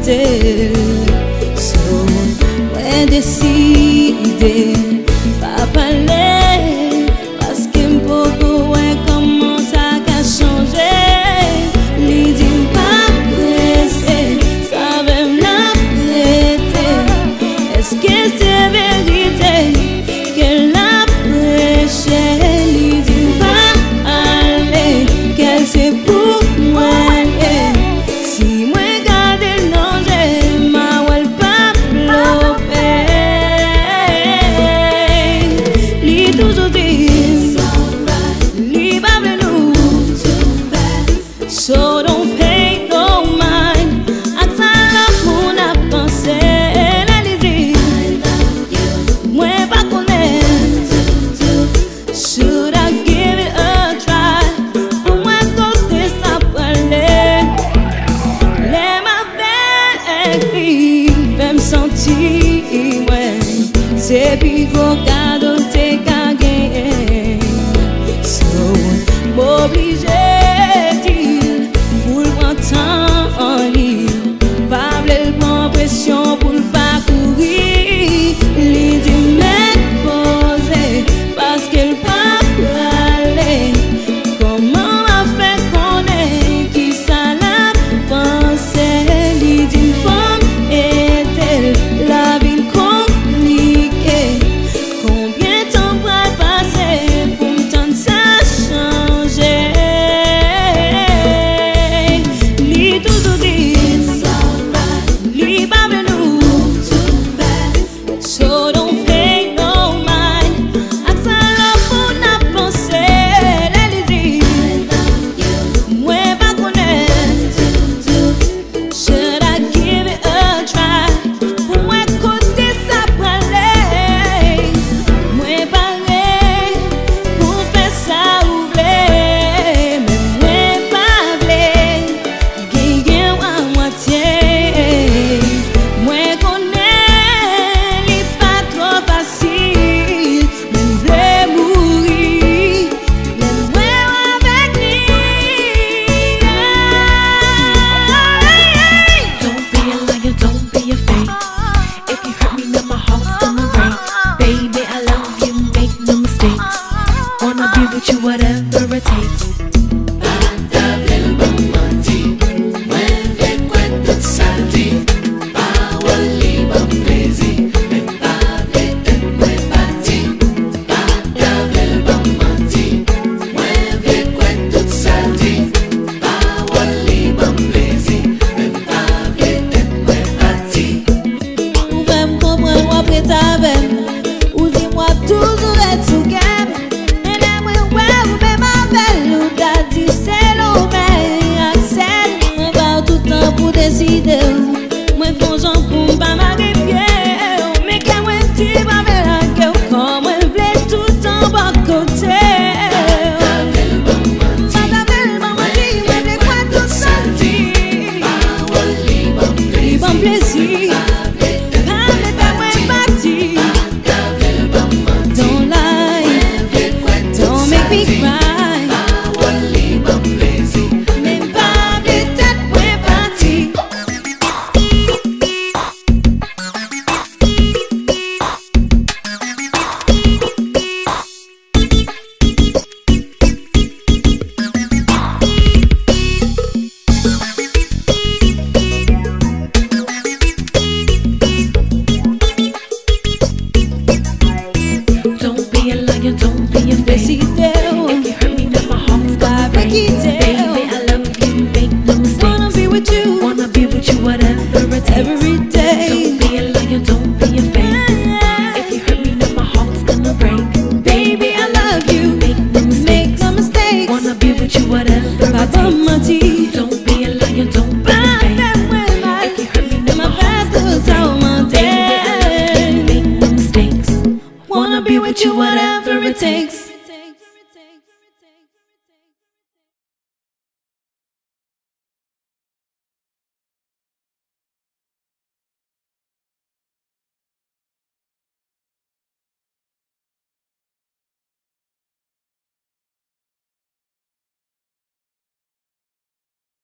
tel. So, mwen deside pa pale, paske m'poko wè koman sa ka chanje. Li di m'pa presse, sa ve m'la prete. Eske se verite ke la preche? Li di m'pa ale, kel se pou mwen. Si mwen gade l'ange, ma wèl pa blope. Li toujou di, li pa vle nou. So don't pay no mind, ak sa la pou na panse. Li di, mwen pa konen. Should I give it a try? Pou mwen kote sa pale. Le ma vek li fem santi mwen, se pi gwo kado te ka genyen. So m'oblige dil pou l'pran tan an li, pa vle l'pran presyon pou l'pa kouri. Li di men pose, paske l'pa prale. Koman a fe konen ki sa la panse? Li di m'fam etel, la vil komplike. Konbyen tan pral pase pou m'tan sa chanje? Li toujou di, li pa vle nou. So don't pay no mind, ak sa la pou na panse. Li di, mwen pa konen. Should I give it a try? Pou mwen kote sa prale. Mwen pare pou fè sa ou vle, men mwen pa vle genyen wa mwatiye. Mwen konen li pa tro fasil, men vle mouri len mwen avek li. Don't be a liar, don't be a fake. If you hurt me, then my heart's gonna break. Baby, I love you, make no mistakes. Wanna be with you, whatever it takes. Ou fèm kompren wap ret avem, ou di mwa toujou ret sou gem. Men emwe wè ou mèm avel, ou da di se lo men aksel. Mwen pa ou toutan pou deside ou, mwen fon jan pou mpa mage pye ou. Men ke mwen ti pa mè la ke ou, kon mwen vle toutan pa kote. Sa ta vel ban mati, mwen vle kwa tout santi. Li ban plezi, don't lie, don't make me cry. Men pa vle tet mwen pati. Don't be a liar, don't be a fake. Deside ou, If you hurt me, then my heart's gonna break. Baby, Baby, I love you, make no mistakes. wanna be with you Wanna be with you, whatever it takes. every day. Don't be a liar, don't be a fake. If you hurt me, then my heart's gonna break. Baby, I love you, Make no make mistakes. no mistakes. Wanna be with you, whatever it Papa takes. mati, Don't be a liar, don't be a pa fake. fèm mwen mal, If you hurt me, then ma my fès heart's tout gonna sa break. augmente. Baby, I love you, make no mistakes. Wanna be with you whatever it takes.